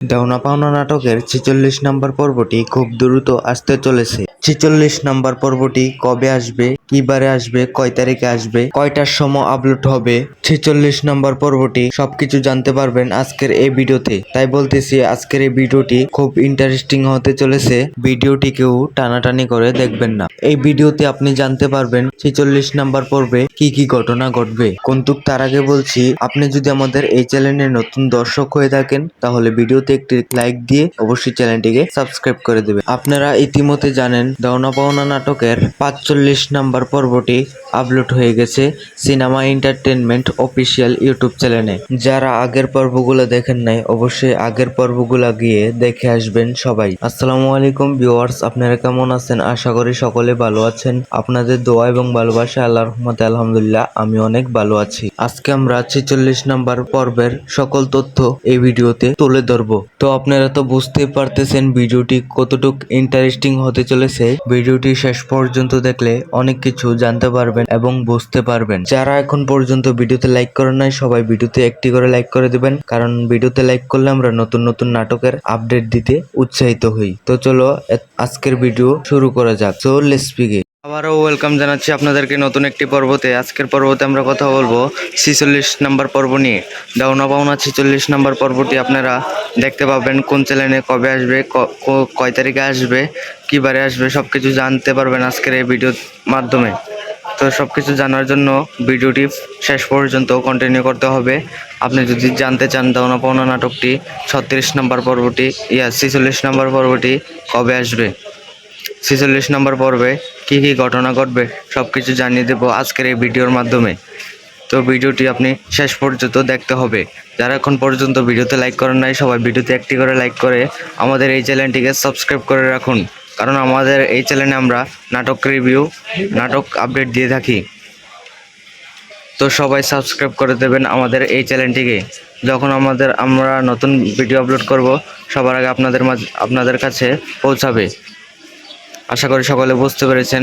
দেওনা পাওনা নাটকের ৪৬ নম্বর পর্বটি খুব দ্রুত আসতে চলেছে। ৪৬ নম্বর পর্বটি কবে আসবে, কি বারে আসবে, কয় তারিখে আসবে, কয়টার সময় আপলোড হবে, ৪৬ নম্বর পর্বটি সবকিছু জানতে পারবেন আজকের এই ভিডিওতে। তাই বলতেছি আজকের এই ভিডিওটি খুব ইন্টারেস্টিং হতে চলেছে। ভিডিওটি কেউ টানাটানি করে দেখবেন না। এই ভিডিওতে আপনি জানতে পারবেন ৪৬ নম্বর পর্বে কি কি ঘটনা ঘটবে। কিন্তু তার আগে বলছি, আপনি যদি আমাদের এই চ্যানেলে নতুন দর্শক হয়ে থাকেন তাহলে ভিডিওতে একটি লাইক দিয়ে অবশ্যই চ্যানেলটিকে সাবস্ক্রাইব করে দেবেন। আপনারা ইতিমধ্যে জানেন দেওনা পাওনা নাটকের ৪৫ নম্বর পর্বটি আপলোড হয়ে গেছে সিনেমা এন্টারটেইনমেন্ট অফিসিয়াল ইউটিউব চ্যানেলে। যারা আগের পর্বগুলো দেখেন নাই অবশ্যই আগের পর্বগুলো গিয়ে দেখে আসবেন সবাই। আসসালামু আলাইকুম ভিউয়ার্স, আপনারা কেমন আছেন? আশা করি সকলে ভালো আছেন। আপনাদের দোয়া এবং ভালোবাসা আল্লাহর রহমতে আলহামদুলিল্লাহ আমি অনেক ভালো আছি। আজকে আমরা ৪৬ নম্বর পর্বের সকল তথ্য এই ভিডিওতে তুলে ধরবো। তো আপনারা তো বুঝতে পারতেছেন ভিডিওটি কতটুক ইন্টারেস্টিং হতে চলেছে। ভিডিওটি শেষ পর্যন্ত দেখলে অনেক কিছু জানতে পারবেন এবং বুঝতে পারবেন। যারা এখন পর্যন্ত ভিডিওতে লাইক করেন নাই সবাই ভিডিওতে একটি করে লাইক করে দিবেন, কারণ ভিডিওতে লাইক করলে আমরা নতুন নতুন নাটকের আপডেট দিতে উৎসাহিত হই। তো চলো আজকের ভিডিও শুরু করা যাক। So let's begin. আবারও ওয়েলকাম জানাচ্ছি আপনাদেরকে নতুন একটি পর্বতে। আজকের পর্বতে আমরা কথা বলবো ৪৬ নম্বর পর্ব নিয়ে। দেওনা পাওনা ৪৬ নম্বর পর্বটি আপনারা দেখতে পাবেন কোন চ্যানেলে, কবে আসবে, কয় তারিখে আসবে, কী বারে আসবে, সব কিছু জানতে পারবেন আজকের এই ভিডিওর মাধ্যমে। তো সব কিছু জানার জন্য ভিডিওটি শেষ পর্যন্ত কন্টিনিউ করতে হবে। আপনি যদি জানতে চান দেওনা পাওনা নাটকটি ৩৬ নম্বর পর্বটি ৪৬ নম্বর পর্বটি কবে আসবে, ৪৬ নম্বর পর্বে কি কি ঘটনা ঘটবে সব কিছু জানিয়ে দেবো আজকের এই ভিডিওর মাধ্যমে। তো ভিডিওটি আপনি শেষ পর্যন্ত দেখতে হবে। যারা এখন পর্যন্ত ভিডিওতে লাইক করেন নাই সবাই ভিডিওতে একটি করে লাইক করে আমাদের এই চ্যানেলটিকে সাবস্ক্রাইব করে রাখুন, কারণ আমাদের এই চ্যানেলে আমরা নাটক রিভিউ, নাটক আপডেট দিয়ে থাকি। তো সবাই সাবস্ক্রাইব করে দেবেন আমাদের এই চ্যানেলটিকে। যখন আমরা নতুন ভিডিও আপলোড করব সবার আগে আপনাদের কাছে পৌঁছাবে। আশা করি সকলে বুঝতে পেরেছেন।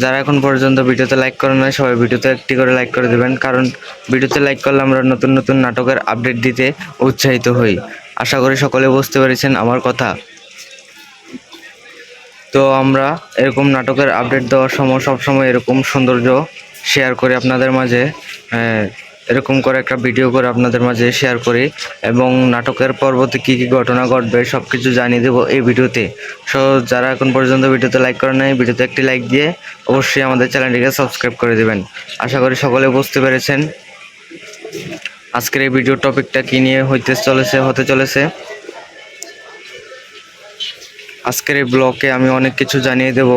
যারা এখন পর্যন্ত ভিডিওতে লাইক করেন না সবাই ভিডিওতে একটি করে লাইক করে দেবেন, কারণ ভিডিওতে লাইক করলে আমরা নতুন নতুন নাটকের আপডেট দিতে উৎসাহিত হই। আশা করি সকলে বুঝতে পেরেছেন আমার কথা। তো আমরা এরকম নাটকের আপডেট দেওয়ার সময় সবসময় এরকম সৌন্দর্য শেয়ার করি আপনাদের মাঝে, এরকম করে একটা ভিডিও করে আপনাদের মাঝে শেয়ার করি এবং নাটকের পরবর্তী কী কী ঘটনা ঘটবে সব কিছু জানিয়ে দেবো এই ভিডিওতে। সো যারা এখন পর্যন্ত ভিডিওতে লাইক করেন নাই ভিডিওতে একটি লাইক দিয়ে অবশ্যই আমাদের চ্যানেলটিকে সাবস্ক্রাইব করে দেবেন। আশা করি সকলে বুঝতে পেরেছেন আজকের এই ভিডিও টপিকটা কী নিয়ে হতে চলেছে। আজকের এই ব্লগে আমি অনেক কিছু জানিয়ে দেব,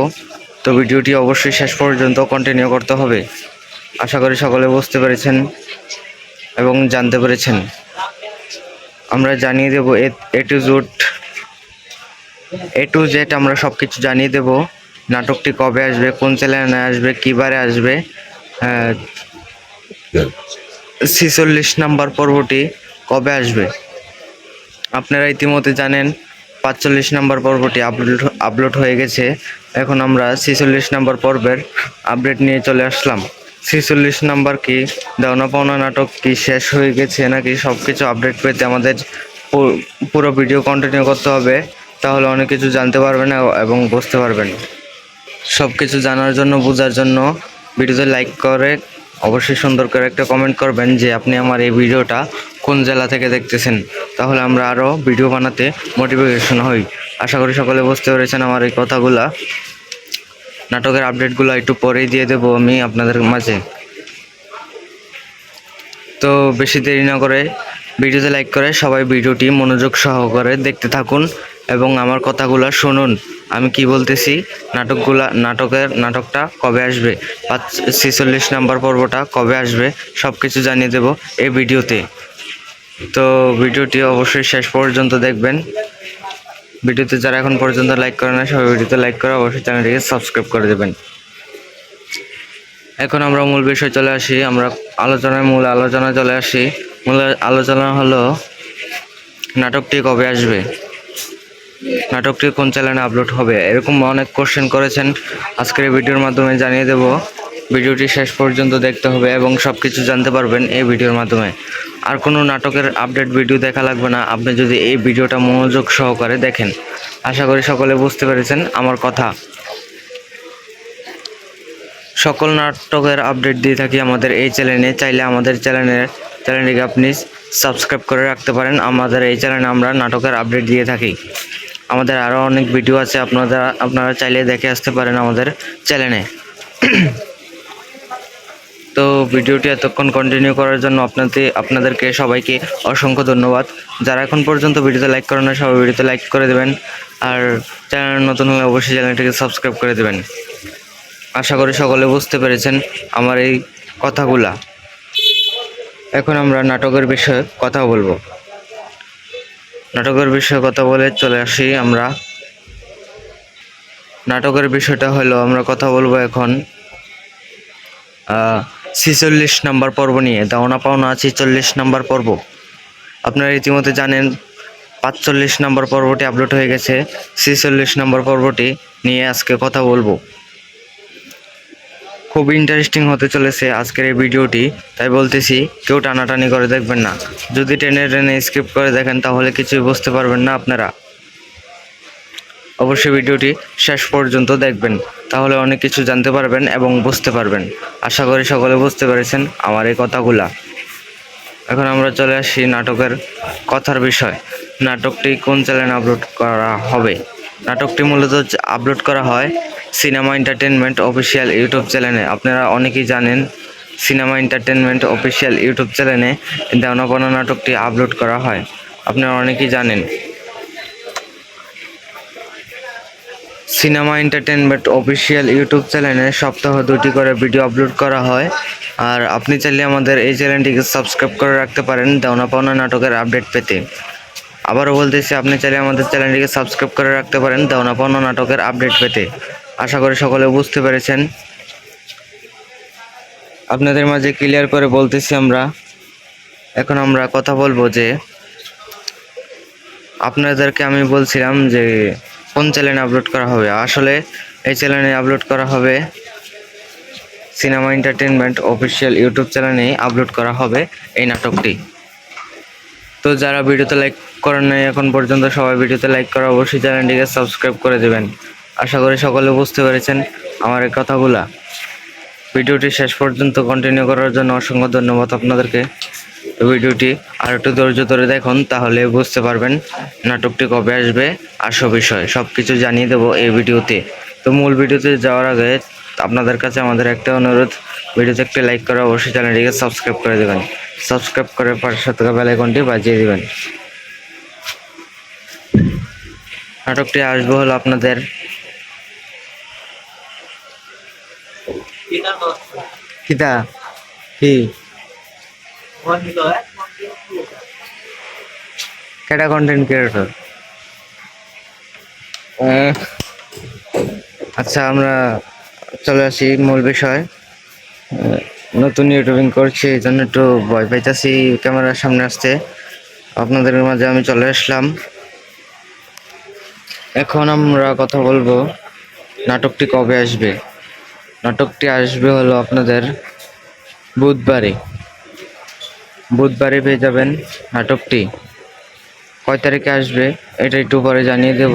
তো ভিডিওটি অবশ্যই শেষ পর্যন্ত কন্টিনিউ করতে হবে। আশা করি সকলে বুঝতে পেরেছেন এবং জানতে পেরেছেন। আমরা জানিয়ে দেব এ টু জেড আমরা সব কিছু জানিয়ে দেব। নাটকটি কবে আসবে, কোন চ্যানেলে আসবে, কী বারে আসবে, ৪৬ নম্বর পর্বটি কবে আসবে। আপনারা ইতিমধ্যে জানেন ৪৫ নম্বর পর্বটি আপলোড হয়ে গেছে। এখন আমরা ৪৬ নম্বর পর্বের আপডেট নিয়ে চলে আসলাম। ৪৬ নম্বর কি দেওনা পাওনা নাটক কি শেষ হয়ে গেছে নাকি সব কিছু আপডেট পেতে আমাদের পুরো ভিডিও কন্টিনিউ করতে হবে, তাহলে অনেক কিছু জানতে পারবেন এবং বুঝতে পারবেন। সব কিছু জানার জন্য, বোঝার জন্য ভিডিওতে লাইক করে অবশ্যই সুন্দর করে একটা কমেন্ট করবেন যে আপনি আমার এই ভিডিওটা কোন জেলা থেকে দেখতেছেন, তাহলে আমরা আরও ভিডিও বানাতে মোটিভেশন হই। আশা করি সকলে বুঝতে পেরেছেন আমার এই কথাগুলা। নাটকের আপডেটগুলো একটু পরেই দিয়ে দেবো আমি আপনাদের মাঝে। তো বেশি দেরি না করে ভিডিওতে লাইক করে সবাই ভিডিওটি মনোযোগ সহকারে দেখতে থাকুন এবং আমার কথাগুলো শুনুন আমি কি বলতেছি। নাটকটা কবে আসবে, ৪৬ নম্বর পর্বটা কবে আসবে সব কিছু জানিয়ে দেব এই ভিডিওতে। তো ভিডিওটি অবশ্যই শেষ পর্যন্ত দেখবেন। ভিডিওতে যারা এখন পর্যন্ত লাইক করে না সবাই ভিডিওতে লাইক করে অবশ্যই চ্যানেলটিকে সাবস্ক্রাইব করে দেবেন। এখন আমরা মূল বিষয় চলে আসি, আমরা মূল আলোচনা চলে আসি। মূল আলোচনা হলো নাটকটি কবে আসবে, নাটকটি কোন চ্যানেলে আপলোড হবে। এরকম অনেক কোশ্চেন করেছেন, আজকের এই ভিডিওর মাধ্যমে জানিয়ে দেব। ভিডিওটি শেষ পর্যন্ত দেখতে হবে এবং সব কিছু জানতে পারবেন এই ভিডিওর মাধ্যমে। আর কোনো নাটকের আপডেট ভিডিও দেখা লাগবে না, আপনি যদি এই ভিডিওটা মনোযোগ সহকারে দেখেন। আশা করি সকলে বুঝতে পেরেছেন আমার কথা। সকল নাটকের আপডেট দিয়ে থাকি আমাদের এই চ্যানেলে। চাইলে আমাদের চ্যানেলটিকে আপনি সাবস্ক্রাইব করে রাখতে পারেন। আমাদের এই চ্যানেলে আমরা নাটকের আপডেট দিয়ে থাকি। আমাদের আরও অনেক ভিডিও আছে, আপনারা চাইলে দেখে আসতে পারেন আমাদের চ্যানেলে। তো ভিডিওটি এতক্ষণ কন্টিনিউ করার জন্য আপনাদেরকে সবাইকে অসংখ্য ধন্যবাদ। যারা এখন পর্যন্ত ভিডিওতে লাইক করেন না, সবাই ভিডিওতে লাইক করে দেবেন। আর চ্যানেল নতুন হলে অবশ্যই চ্যানেলটিকে সাবস্ক্রাইব করে দেবেন। আশা করি সকলে বুঝতে পেরেছেন আমার এই কথাগুলা। এখন আমরা নাটকের বিষয়ে কথা বলবো। নাটকের বিষয়ে কথা বলে চলে আসি আমরা। নাটকের বিষয়টা হলো আমরা কথা বলবো এখন 46 নম্বর পর্ব নিয়ে। দাওনা পাওনা 46 নম্বর পর্ব। আপনারা ইতিমধ্যে জানেন 45 নম্বর পর্বটি আপলোড হয়ে গেছে। 46 নম্বর পর্বটি নিয়ে আজকে কথা বলবো। খুব ইন্টারেস্টিং হতে চলেছে আজকের এই ভিডিওটি, তাই বলতেছি কেউ টানাটানি করে দেখবেন না। যদি টেনে স্কিপ করে দেখেন তাহলে কিছুই বুঝতে পারবেন না আপনারা। অবশ্যই ভিডিওটি শেষ পর্যন্ত দেখবেন, তাহলে অনেক কিছু জানতে পারবেন এবং বুঝতে পারবেন। আশা করি সকলে বুঝতে পেরেছেন আমার এই কথাগুলা। এখন আমরা চলে আসি নাটকের কথার বিষয়। নাটকটি কোন চ্যানেলে আপলোড করা হবে? নাটকটি মূলত আপলোড করা হয় সিনেমা এন্টারটেনমেন্ট অফিসিয়াল ইউটিউব চ্যানেলে। আপনারা অনেকেই জানেন সিনেমা এন্টারটেনমেন্ট অফিসিয়াল ইউটিউব চ্যানেলে দাওনা পাওনা নাটকটি আপলোড করা হয়। আপনারা অনেকেই জানেন সিনেমা এন্টারটেনমেন্ট অফিসিয়াল ইউটিউব চ্যানেলে সপ্তাহে 2টি করে ভিডিও আপলোড করা হয়। আর আপনি চাইলে আমাদের এই চ্যানেলটিকে সাবস্ক্রাইব করে রাখতে পারেন দাওনা পাওনা নাটকের আপডেট পেতে। আবারও বলতেছি, আপনি চাইলে আমাদের চ্যানেলটিকে সাবস্ক্রাইব করে রাখতে পারেন দাওনা পাওনা নাটকের আপডেট পেতে। আশা করি সকলে বুঝতে পেরেছেন। আপনাদের মাঝে ক্লিয়ার করে বলতেছি আমরা। এখন আমরা কথা বলবো যে আপনাদেরকে আমি বলছিলাম যে কোন চ্যানেলে আপলোড করা হবে। আসলে এই চ্যানেলে আপলোড করা হবে সিনেমা এন্টারটেনমেন্ট অফিসিয়াল ইউটিউব চ্যানেলে আপলোড করা হবে এই নাটকটি। তো যারা ভিডিওতে লাইক করেন নাই এখন পর্যন্ত, সবাই ভিডিওতে লাইক করে অবশ্যই চ্যানেলটিকে সাবস্ক্রাইব করে দেবেন। আশা করি সকলে বুঝতে পেরেছেন আমার এই কথাগুলা। ভিডিওটি শেষ পর্যন্ত কন্টিনিউ করার জন্য অসংখ্য ধন্যবাদ আপনাদেরকে। ভিডিওটি আর একটু ধৈর্য ধরে দেখুন, তাহলে বুঝতে পারবেন নাটকটি কবে আসবে, আসল বিষয় সব কিছু জানিয়ে দেবো এই ভিডিওতে। তো মূল ভিডিওতে যাওয়ার আগে আপনাদের কাছে আমাদের একটা অনুরোধ, ভিডিওতে একটি লাইক করে অবশ্যই চ্যানেলটিকে সাবস্ক্রাইব করে দেবেন। সাবস্ক্রাইব করে পাশে থাকা বেল আইকনটি বাজিয়ে দেবেন। নাটকটি আসবে হলো আপনাদের কিতা কি কেটা কন্টেন্ট ক্রিয়েটর। আচ্ছা, আমরা চলে আসি মূল বিষয়। নতুন ইউটিউবিং করছি, এই জন্য একটু ভয় পাইতেছি ক্যামেরার সামনে আসতে। আপনাদের মাঝে আমি চলে আসলাম। এখন আমরা কথা বলবো নাটকটি কবে আসবে। নাটকটি আসবে হলো আপনাদের বুধবারে পেয়ে যাবেন নাটকটি। কয় তারিখে আসবে এটা একটু পরে জানিয়ে দেব।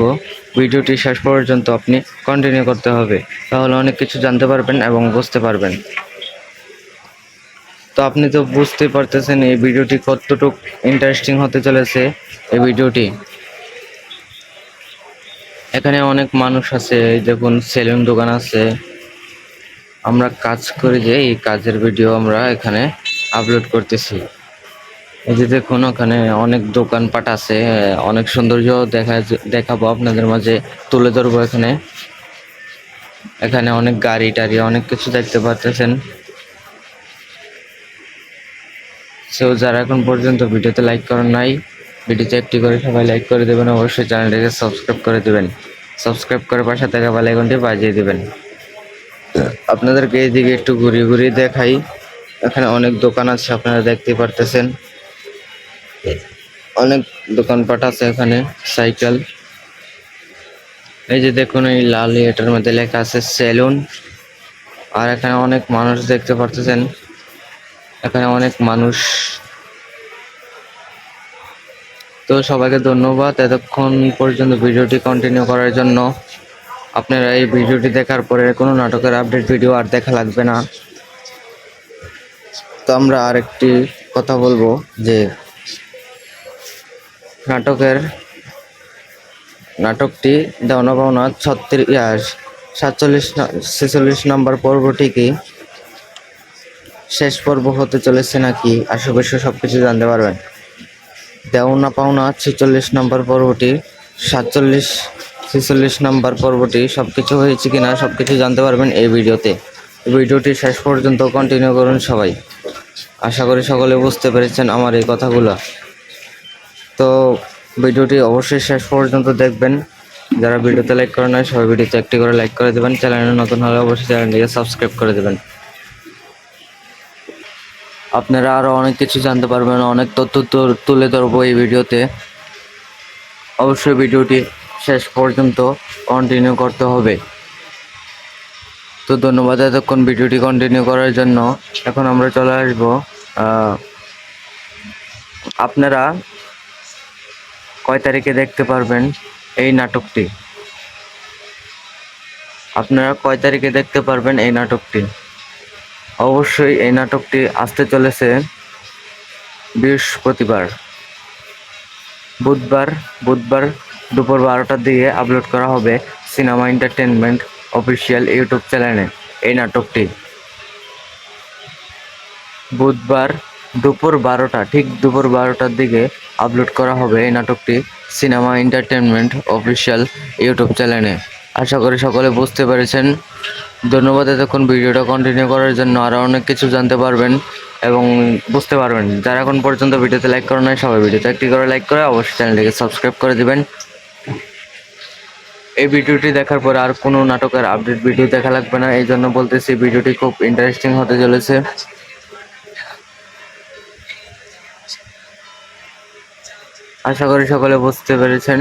ভিডিওটি শেষ পর্যন্ত আপনি কন্টিনিউ করতে হবে, তাহলে অনেক কিছু জানতে পারবেন এবং বুঝতে পারবেন। তো আপনি তো বুঝতে পারতেছেন এই ভিডিওটি কতটুকু ইন্টারেস্টিং হতে চলেছে। এই ভিডিওটি এখানে অনেক মানুষ আছে, দেখুন সেলুন দোকান আছে। আমরা কাজ করি যে এই কাজের ভিডিও আমরা এখানে আপলোড করতেছি। এই যে দেখুন ওখানে অনেক দোকানপাট আছে, অনেক সৌন্দর্য দেখাবো আপনাদের মাঝে, তুলে ধরবো। এখানে অনেক গাড়ি টাড়ি অনেক কিছু দেখতে পাচ্ছেন। সো যারা এখন পর্যন্ত ভিডিওতে লাইক করেন নাই, ভিডিওতে একটি করে সবাই লাইক করে দেবেন। অবশ্যই চ্যানেলটিকে সাবস্ক্রাইব করে দেবেন। সাবস্ক্রাইব করে পাশে থাকা বেল আইকনটি বাজিয়ে দেবেন। আপনাদেরকে এইদিকে একটু ঘুরিয়ে ঘুরিয়ে দেখাই। এখানে অনেক দোকান আছে, আপনারা দেখতে পারতেছেন। অনেক দোকানপাট আছে এখানে, সাইকেল। এই যে দেখুন এই লাল এটার মধ্যে লেখা আছে সেলুন। আর এখানে অনেক মানুষ দেখতে পারতেছেন। এখানে অনেক মানুষ তো সবাইকে ধন্যবাদ এতক্ষণ পর্যন্ত ভিডিওটি কন্টিনিউ করার জন্য। আপনারা এই ভিডিওটি দেখার পরে কোনো নাটকের আপডেট ভিডিও আর দেখা লাগবে না। তো আমরা আরেকটি কথা বলবো যে নাটকটি দেওনা পাওনা 46 নম্বর পর্বটি কি শেষ পর্ব হতে চলেছে নাকি আশেপাশে সবকিছু জানতে পারবেন। দেওনা পাওনা 46 নম্বর পর্বটি 46 নম্বর পর্বটি সবকিছু হয়েছে কিনা সবকিছু জানতে পারবেন এই ভিডিওটি শেষ পর্যন্ত কন্টিনিউ করুন সবাই। আশা করি সকলে বুঝতে পেরেছেন আমার এই কথাগুলো। তো ভিডিওটি অবশ্যই শেষ পর্যন্ত দেখবেন। যারা ভিডিওতে লাইক করে নাই সবাই ভিডিওতে একটি করে লাইক করে দেবেন। চ্যানেলে নতুন হলে অবশ্যই চ্যানেলটিকে সাবস্ক্রাইব করে দেবেন। আপনারা আরও অনেক কিছু জানতে পারবেন, অনেক তথ্য তুলে ধরবো এই ভিডিওতে। অবশ্যই ভিডিওটি শেষ পর্যন্ত কন্টিনিউ করতে হবে। তো ধন্যবাদ এতক্ষণ ভিডিওটি কন্টিনিউ করার জন্য। এখন আমরা চলে আসব আপনারা কয় তারিখে দেখতে পারবেন এই নাটকটি। অবশ্যই এই নাটকটি আসতে চলেছে বৃহস্পতিবার, বুধবার দুপুর 12টার দিকে আপলোড করা হবে সিনেমা এন্টারটেনমেন্ট অফিসিয়াল ইউটিউব চ্যানেলে। এই নাটকটি বুধবার দুপুর 12টার দিকে আপলোড করা হবে এই নাটকটি সিনেমা এন্টারটেনমেন্ট অফিসিয়াল ইউটিউব চ্যানেলে। আশা করি সকলে বুঝতে পেরেছেন। ধন্যবাদ এতক্ষণ ভিডিওটা কন্টিনিউ করার জন্য। আরও অনেক কিছু জানতে পারবেন এবং বুঝতে পারবেন। যারা এখন পর্যন্ত ভিডিওতে লাইক করে নাই সবাই ভিডিওতে একটি করে লাইক করে অবশ্যই চ্যানেলটিকে সাবস্ক্রাইব করে দিবেন। এই ভিডিওটি দেখার পর আর কোনো নাটকের আপডেট ভিডিও দেখা লাগবে না, এই জন্য বলতেছি ভিডিওটি খুব ইন্টারেস্টিং হতে চলেছে। আশা করি সকলে বুঝতে পেরেছেন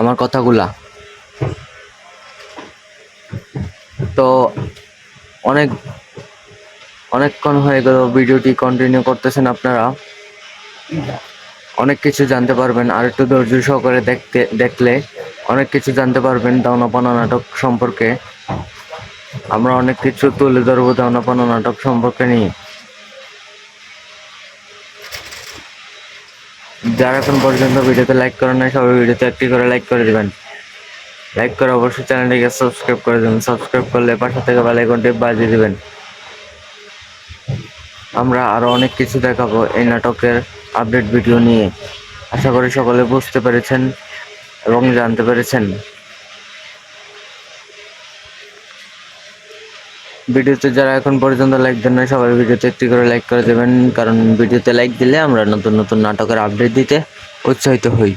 আমার কথাগুলা। তো অনেকক্ষণ হয়ে গেল ভিডিওটি কন্টিনিউ করতেছেন আপনারা। অনেক কিছু জানতে পারবেন, আর একটু ধৈর্য সহকারে দেখলে অনেক কিছু জানতে পারবেন দেওনা পাওনা নাটক সম্পর্কে। আমরা অনেক কিছু তুলে ধরবো দেওনা পাওনা নাটক সম্পর্কে নিয়ে। যারা এখন পর্যন্ত ভিডিওতে লাইক করেন নাই সবাই ভিডিওতে একটি করে লাইক করে দিবেন। লাইক করে অবশ্যই চ্যানেলটিকে সাবস্ক্রাইব করে দেবেন। সাবস্ক্রাইব করলে পাশে থেকে বেল আইকনটি বাজিয়ে দিবেন। আমরা আরো অনেক কিছু দেখাবো এই নাটকের আপডেট ভিডিও নিয়ে। আশা করি সকলে বুঝতে পেরেছেন এবং জানতে পেরেছেন। ভিডিওতে যারা এখন পর্যন্ত লাইক দেন না সবাই ভিডিওতে একটি করে লাইক করে দেবেন, কারণ ভিডিওতে লাইক দিলে আমরা নতুন নতুন নাটকের আপডেট দিতে উৎসাহিত হই।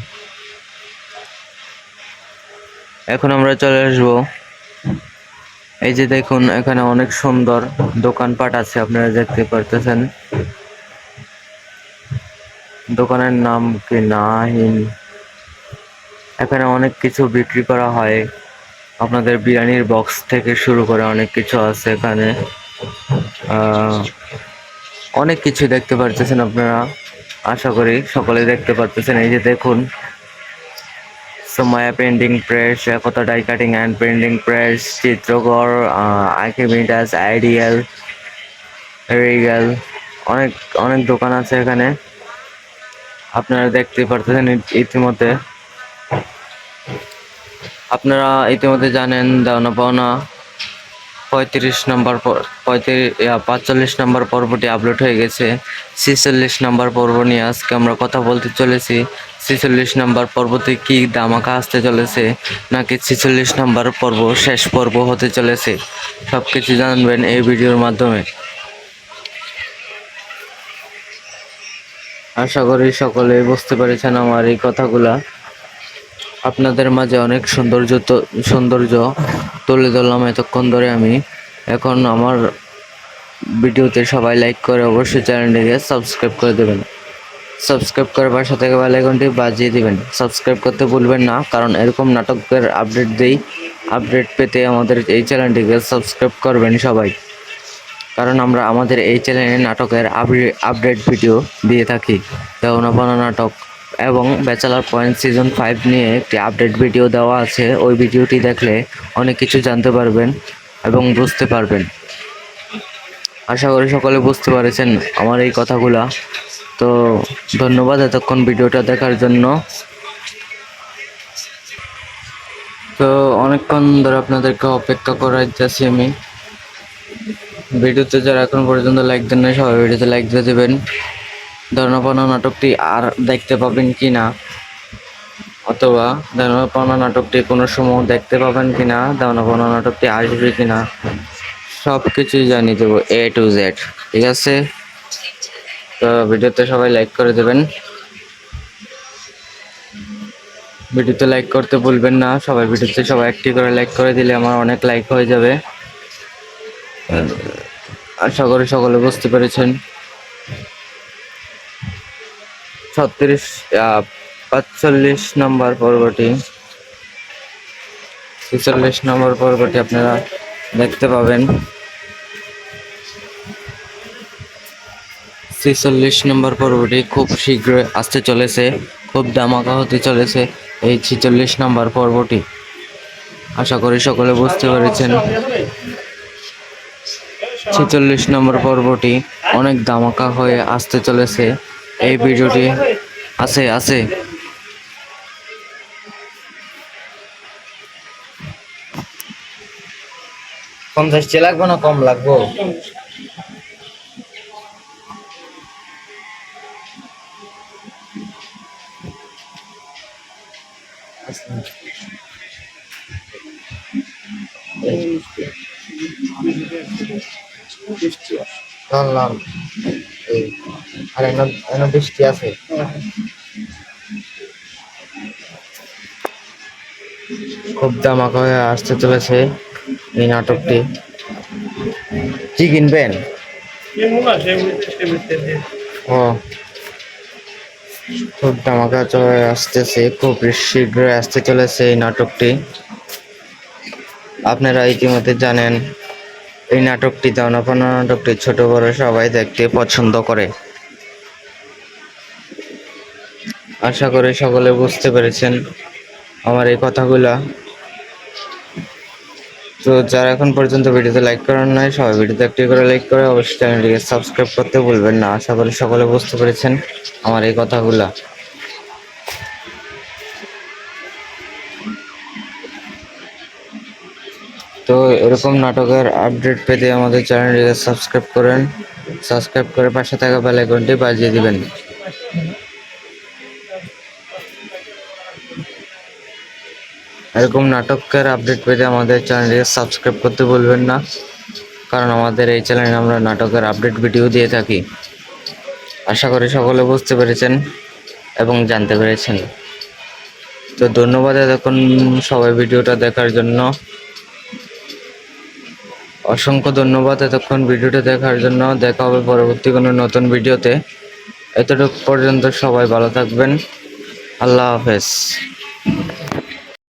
এখন আমরা চলে আসবো, এই যে দেখুন এখানে অনেক সুন্দর দোকানপাট আছে, আপনারা দেখতে পারতেছেন। দোকানের নাম কি নাহিন। এখানে অনেক কিছু বিক্রি করা হয়, আপনাদের বিরিয়ানির বক্স থেকে শুরু করে অনেক কিছু আছে এখানে। অনেক কিছু দেখতে পারতেছেন আপনারা, আশা করি সকলে দেখতে পারতেছেন। এই যে দেখুন Somaya painting press, Ekta die cutting and painting press, Chitrakar, আর্কিমিটাস, আইডিয়াল, রিগাল, অনেক অনেক দোকান আছে এখানে। আপনারা দেখতে পারতেছেন ইতিমধ্যে। আপনারা ইতিমধ্যে জানেন দেওনা পাওনা 45 নম্বর পর্বটি আপলোড হয়ে গেছে। 46 নম্বর পর্ব নিয়ে আজকে আমরা কথা বলতে চলেছি। 46 নম্বর পর্বতে কি ধামাকা আসতে চলেছে, নাকি 46 নম্বর পর্ব শেষ পর্ব হতে চলেছে, সবকিছু জানবেন এই ভিডিওর মাধ্যমে। আশা করি সকলে বুঝতে পেরেছেন আমার এই কথাগুলা। আপনাদের মাঝে অনেক সৌন্দর্য তুলে ধরলাম এতক্ষণ ধরে আমি। এখন আমার ভিডিওতে সবাই লাইক করে অবশ্যই চ্যানেলটিকে সাবস্ক্রাইব করে দেবেন। সাবস্ক্রাইব করে পাশে থেকে বেল আইকনটি বাজিয়ে দিবেন। সাবস্ক্রাইব করতে ভুলবেন না, কারণ এরকম নাটকের আপডেট পেতে আমাদের এই চ্যানেলটিকে সাবস্ক্রাইব করবেন সবাই, কারণ আমরা আমাদের এই চ্যানেলে নাটকের আপডেট ভিডিও দিয়ে থাকি। দেওনা পাওনা নাটক এবং ব্যাচেলার পয়েন্ট সিজন 5 নিয়ে একটি আপডেট ভিডিও দেওয়া আছে। ওই ভিডিওটি দেখলে অনেক কিছু জানতে পারবেন এবং বুঝতে পারবেন। আশা করি সকলে বুঝতে পেরেছেন আমার এই কথাগুলা। তো ধন্যবাদ এতক্ষণ ভিডিওটা দেখার জন্য। তো অনেকক্ষণ ধরে আপনাদেরকে অপেক্ষা করাইতেছি আমি। ভিডিওতে যারা এখন পর্যন্ত লাইক দেন না, সবাই ভিডিওতে লাইক দিয়ে দেবেন। ধর্মপানা নাটকটি আর দেখতে পাবেন কি না, অথবা ধর্মপানা নাটকটি কোনো সময় দেখতে পাবেন কিনা, ধর্মপানা নাটকটি আসবে কিনা, সব কিছুই জানিয়ে দেবো A to Z। ঠিক আছে, তো ভিডিওতে সবাই লাইক করে দেবেন। ভিডিওতে লাইক করতে ভুলবেন না সবাই। ভিডিওতে সবাই একটি করে লাইক করে দিলে আমার অনেক লাইক হয়ে যাবে। আশা করি সকলে বুঝতে পেরেছেন। 45 নম্বর পর্বটি, 46 নম্বর পর্বটি আপনারা দেখতে পাবেন। 46 নম্বর পর্বটি খুব শীঘ্রই আসতে চলেছে, খুব ধামাকা হতে চলেছে এই 46 নম্বর পর্বটি। আশা করি সকলে বুঝতে পেরেছেন। 46 নম্বর পর্বটি অনেক ধামাকা হয়ে আসতে চলেছে। এই ভিডিওটি আছে 50 লাগবে না, কম লাগবো? ধরলাম আর এনে বৃষ্টি আছে। খুব ধামাকা হয়ে আসতে চলেছে এই নাটকটি। কি কিনবেন? ও, খুব ধামাকা চলে আসতেছে, খুব শীঘ্রই আসতে চলেছে এই নাটকটি। আপনারা ইতিমধ্যে জানেন এই নাটকটি, ধর্মপানা নাটকটি ছোট বড় সবাই দেখতে পছন্দ করে। আশা করি সকলে বুঝতে পেরেছেন আমার এই কথাগুলা। তো যারা এখন পর্যন্ত ভিডিওতে লাইক করেন নাই, সবাই ভিডিওতে একটি করে লাইক করে অবশ্যই চ্যানেলটিকে সাবস্ক্রাইব করতে ভুলবেন না। আশা করি সকলে বুঝতে পেরেছেন আমার এই কথাগুলা। তো এরকম নাটকের আপডেট পেতে আমাদের চ্যানেলটিকে সাবস্ক্রাইব করেন, সাবস্ক্রাইব করে পাশে থাকা বেল আইকনটি বাজিয়ে দিবেন। এরকম নাটকের আপডেট পেতে আমাদের চ্যানেলটিকে সাবস্ক্রাইব করতে ভুলবেন না, কারণ আমাদের এই চ্যানেলে আমরা নাটকের আপডেট ভিডিও দিয়ে থাকি। আশা করি সকলে বুঝতে পেরেছেন এবং জানতে পেরেছেন। তো ধন্যবাদ এতক্ষণ সবাই ভিডিওটা দেখার জন্য। অসংখ্য ধন্যবাদ এতক্ষণ ভিডিওটা দেখার জন্য। দেখা হবে পরবর্তী কোনো নতুন ভিডিওতে। এতটুকু পর্যন্ত সবাই ভালো থাকবেন। আল্লাহ হাফেজ।